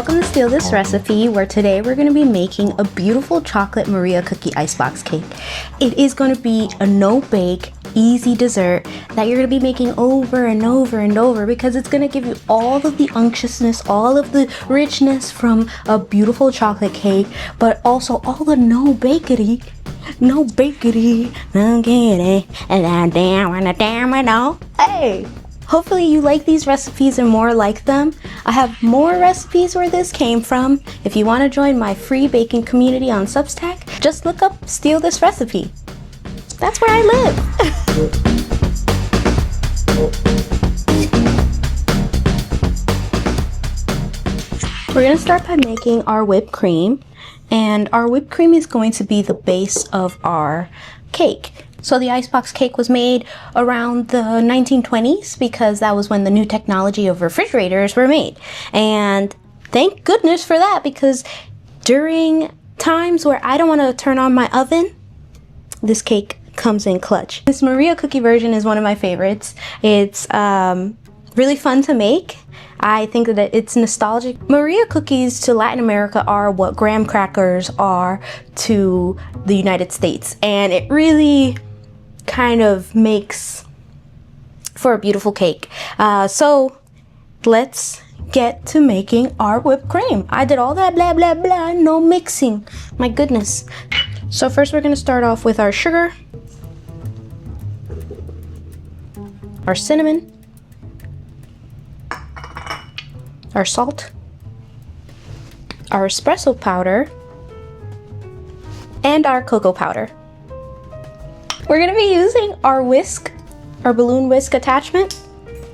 Welcome to Steal This Recipe, where today we're going to be making a beautiful chocolate Maria cookie icebox cake. It is going to be a no-bake, easy dessert that you're going to be making over and over and over because it's going to give you all of the unctuousness, all of the richness from a beautiful chocolate cake, but also all the no bakery, and I damn it all. Hey! Hopefully you like these recipes and more like them. I have more recipes where this came from. If you want to join my free baking community on Substack, just look up Steal This Recipe. That's where I live. We're going to start by making our whipped cream, and our whipped cream is going to be the base of our cake. So the icebox cake was made around the 1920s because that was when the new technology of refrigerators were made. And thank goodness for that, because during times where I don't want to turn on my oven, this cake comes in clutch. This Maria cookie version is one of my favorites. It's really fun to make. I think that it's nostalgic. Maria cookies to Latin America are what graham crackers are to the United States. And it really kind of makes for a beautiful cake. So let's get to making our whipped cream. I did all that blah blah blah, no mixing. My goodness. So first we're going to start off with our sugar, our cinnamon, our salt, our espresso powder, and our cocoa powder. We're going to be using our whisk, our balloon whisk attachment,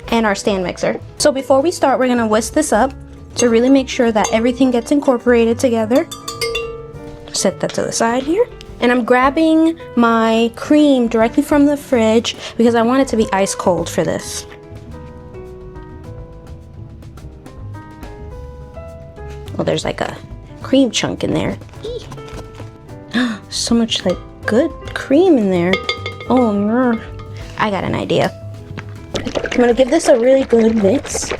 and our stand mixer. So before we start, we're going to whisk this up to really make sure that everything gets incorporated together. Set that to the side here. And I'm grabbing my cream directly from the fridge because I want it to be ice cold for this. Well, there's like a cream chunk in there. So much like good cream in there. Oh no, I got an idea. I'm gonna give this a really good mix.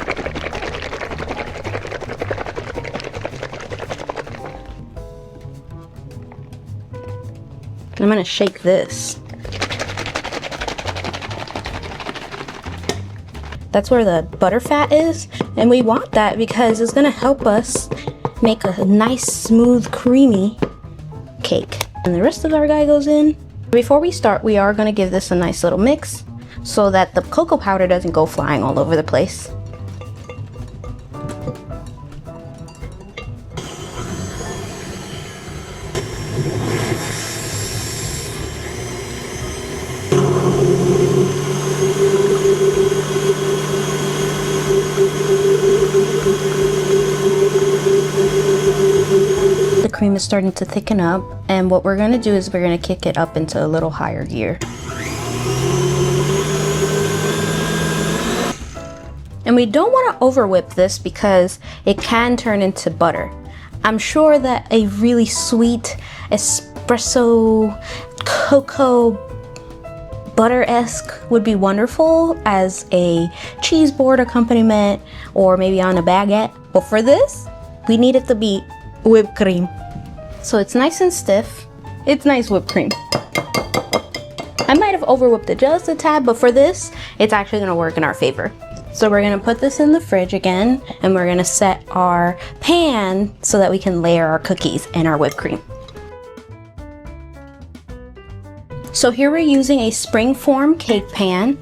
I'm gonna shake this. That's where the butter fat is, and we want that because it's gonna help us make a nice, smooth, creamy cake. And the rest of our guy goes in. Before we start, we are gonna give this a nice little mix so that the cocoa powder doesn't go flying all over the place. The cream is starting to thicken up, and what we're going to do is we're going to kick it up into a little higher gear. And we don't want to over whip this because it can turn into butter. I'm sure that a really sweet espresso cocoa butter-esque would be wonderful as a cheese board accompaniment or maybe on a baguette. But for this, we need it to be whipped cream. So it's nice and stiff. It's nice whipped cream. I might have over whipped it just a tad, but for this, it's actually gonna work in our favor. So we're gonna put this in the fridge again, and we're gonna set our pan so that we can layer our cookies and our whipped cream. So here we're using a springform cake pan.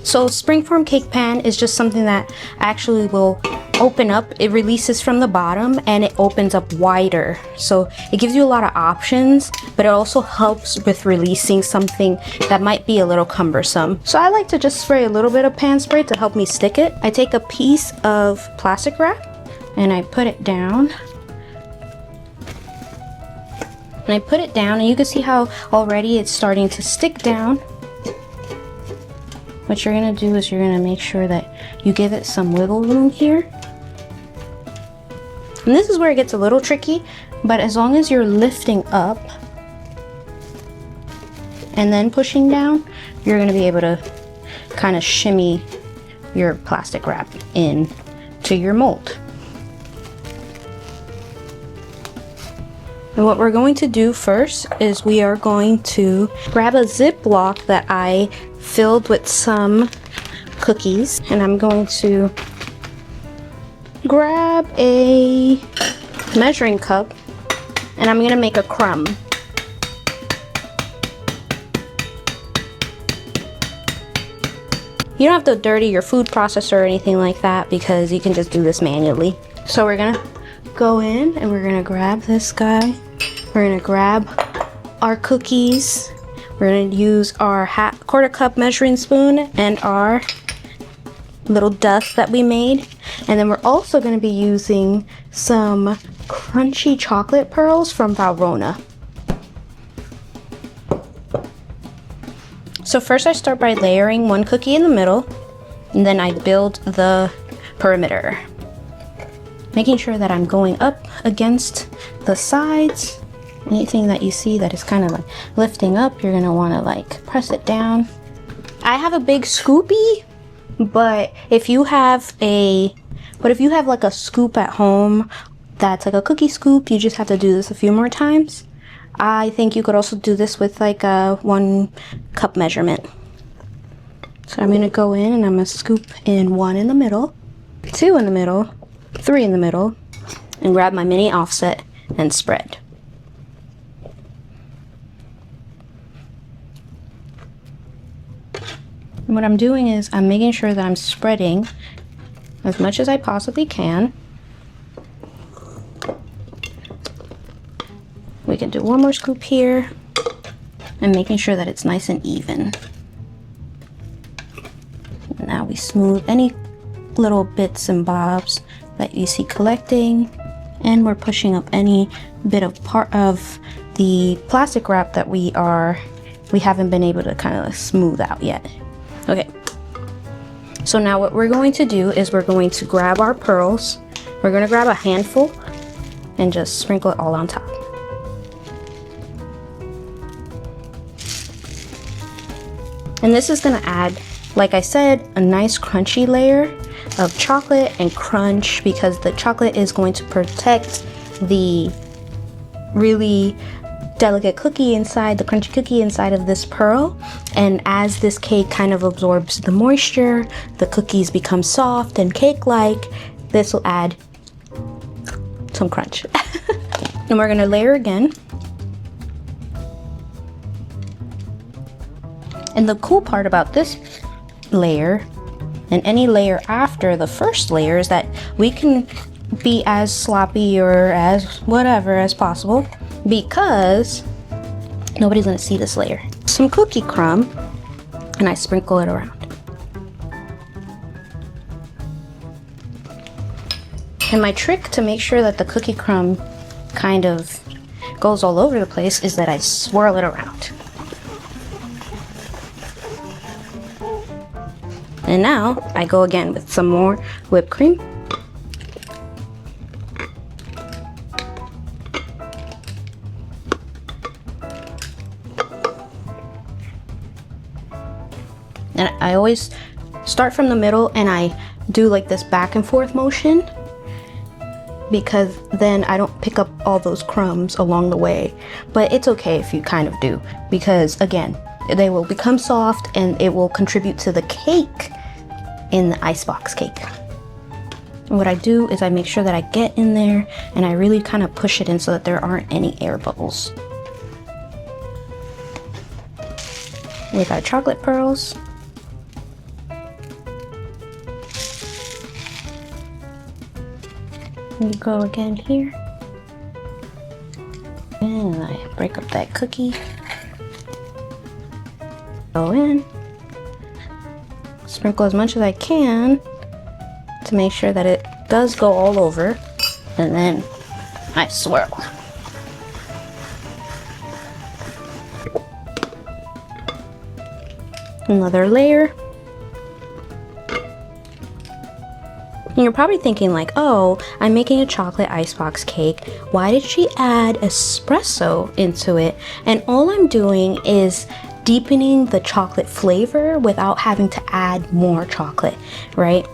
So springform cake pan is just something that actually will open up. It releases from the bottom and it opens up wider. So it gives you a lot of options, but it also helps with releasing something that might be a little cumbersome. So I like to just spray a little bit of pan spray to help me stick it. I take a piece of plastic wrap and I put it down. And I put it down, and you can see how already it's starting to stick down. What you're gonna do is you're gonna make sure that you give it some wiggle room here. And this is where it gets a little tricky, but as long as you're lifting up and then pushing down, you're gonna be able to kind of shimmy your plastic wrap in to your mold. And what we're going to do first is we are going to grab a Ziploc that I filled with some cookies, and I'm going to grab a measuring cup and I'm gonna make a crumb. You don't have to dirty your food processor or anything like that because you can just do this manually. So we're gonna go in and we're gonna grab this guy. We're gonna grab our cookies. We're gonna use our quarter cup measuring spoon and our little dust that we made. And then we're also gonna be using some crunchy chocolate pearls from Valrhona. So first I start by layering one cookie in the middle, and then I build the perimeter, making sure that I'm going up against the sides. Anything that you see that is kind of like lifting up, you're gonna want to like press it down. I have a big scoopy, but if you have like a scoop at home that's like a cookie scoop, you just have to do this a few more times. I think you could also do this with like a 1 cup measurement. So I'm gonna go in and I'm gonna scoop in 1 in the middle, 2 in the middle, 3 in the middle, and grab my mini offset and spread. And what I'm doing is I'm making sure that I'm spreading as much as I possibly can. We can do 1 more scoop here and making sure that it's nice and even. And now we smooth any little bits and bobs that you see collecting, and we're pushing up any bit of part of the plastic wrap that we haven't been able to kind of smooth out yet. Okay, so now what we're going to do is we're going to grab our pearls. We're going to grab a handful and just sprinkle it all on top. And this is going to add, like I said, a nice crunchy layer of chocolate and crunch, because the chocolate is going to protect the really delicate cookie inside, the crunchy cookie inside of this pearl. And as this cake kind of absorbs the moisture, the cookies become soft and cake-like. This will add some crunch. And we're gonna layer again. And the cool part about this layer and any layer after the first layer is that we can be as sloppy or as whatever as possible, because nobody's gonna see this layer. Some cookie crumb, and I sprinkle it around. And my trick to make sure that the cookie crumb kind of goes all over the place is that I swirl it around. And now I go again with some more whipped cream. And I always start from the middle and I do like this back and forth motion, because then I don't pick up all those crumbs along the way. But it's okay if you kind of do, because again, they will become soft and it will contribute to the cake in the icebox cake. And what I do is I make sure that I get in there and I really kind of push it in so that there aren't any air bubbles. With our chocolate pearls. We go again here. And I break up that cookie. Go in. Sprinkle as much as I can to make sure that it does go all over. And then I swirl. Another layer. And you're probably thinking like, oh, I'm making a chocolate icebox cake. Why did she add espresso into it? And all I'm doing is deepening the chocolate flavor without having to add more chocolate, right?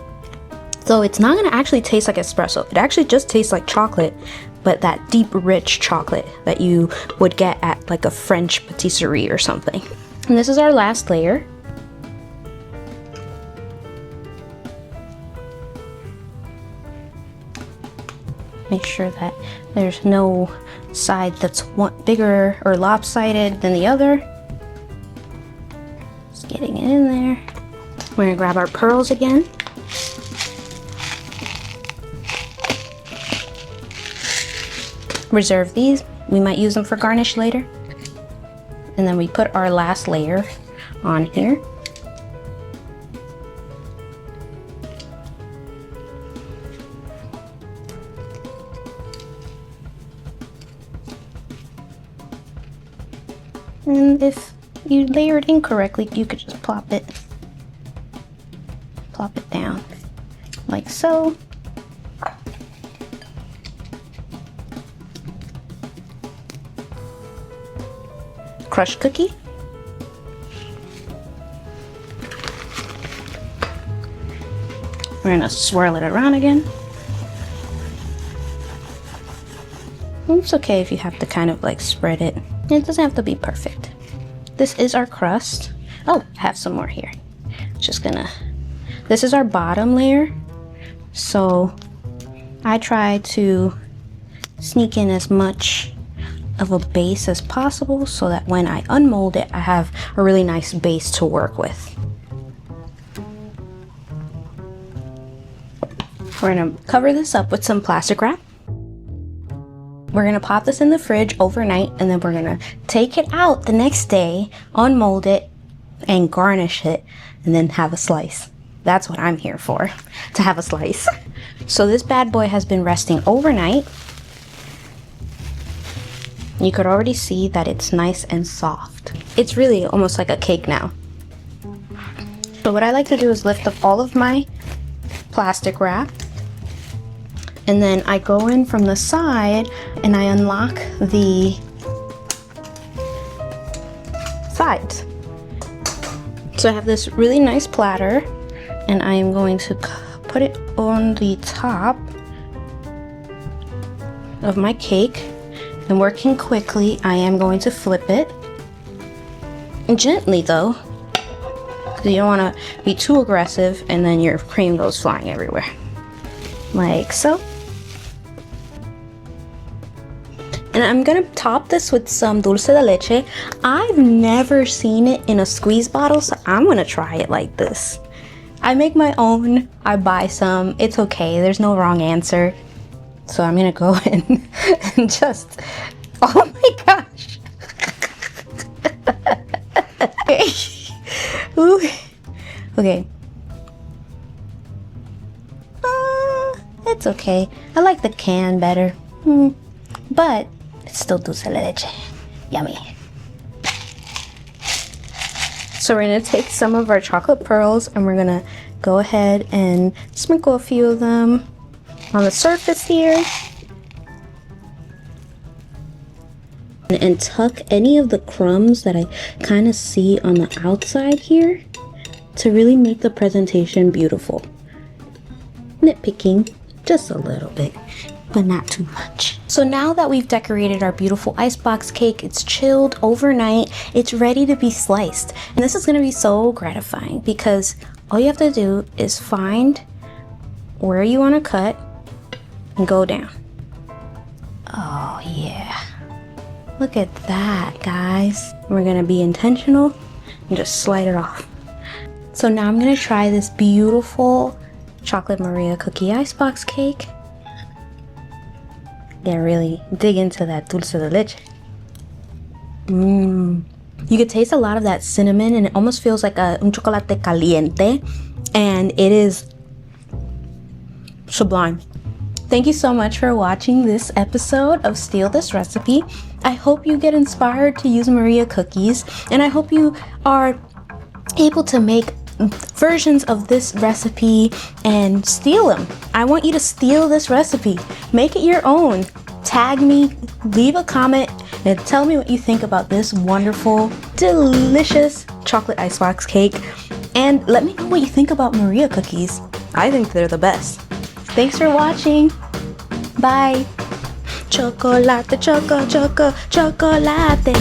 So it's not gonna actually taste like espresso. It actually just tastes like chocolate, but that deep, rich chocolate that you would get at like a French patisserie or something. And this is our last layer. Make sure that there's no side that's one bigger or lopsided than the other. Just getting it in there. We're gonna grab our pearls again. Reserve these. We might use them for garnish later. And then we put our last layer on here. And if you layer it incorrectly, you could just plop it down like so. Crushed cookie. We're gonna swirl it around again. It's okay if you have to kind of like spread it. It doesn't have to be perfect. This is our crust. Oh, I have some more here. This is our bottom layer. So I try to sneak in as much of a base as possible so that when I unmold it, I have a really nice base to work with. We're gonna cover this up with some plastic wrap. We're gonna pop this in the fridge overnight, and then we're gonna take it out the next day, unmold it, and garnish it, and then have a slice. That's what I'm here for, to have a slice. So this bad boy has been resting overnight. You could already see that it's nice and soft. It's really almost like a cake now. So what I like to do is lift up all of my plastic wrap, and then I go in from the side and I unlock the sides. So I have this really nice platter, and I am going to put it on the top of my cake. And working quickly, I am going to flip it. Gently though, because you don't want to be too aggressive and then your cream goes flying everywhere. Like so. And I'm gonna top this with some dulce de leche. I've never seen it in a squeeze bottle, so I'm gonna try it like this. I make my own, I buy some, it's okay, there's no wrong answer. So I'm gonna go in and just, oh my gosh. Ooh. Okay. It's okay. I like the can better. But it's still dulce de leche. Yummy. So we're gonna take some of our chocolate pearls and we're gonna go ahead and sprinkle a few of them on the surface here. And tuck any of the crumbs that I kind of see on the outside here to really make the presentation beautiful. Nitpicking just a little bit, but not too much. So now that we've decorated our beautiful icebox cake, it's chilled overnight, it's ready to be sliced. And this is gonna be so gratifying because all you have to do is find where you wanna cut and go down. Oh yeah. Look at that, guys. We're gonna be intentional and just slide it off. So now I'm gonna try this beautiful chocolate Maria cookie icebox cake. Yeah, really dig into that dulce de leche. You could taste a lot of that cinnamon, and it almost feels like un chocolate caliente, and it is sublime. Thank you so much for watching this episode of Steal This Recipe. I hope you get inspired to use Maria cookies, and I hope you are able to make versions of this recipe and steal them. I want you to steal this recipe. Make it your own. Tag me, leave a comment, and tell me what you think about this wonderful, delicious chocolate icebox cake. And let me know what you think about Maria cookies. I think they're the best. Thanks for watching. Bye. Chocolate, chocolate. Chocolate,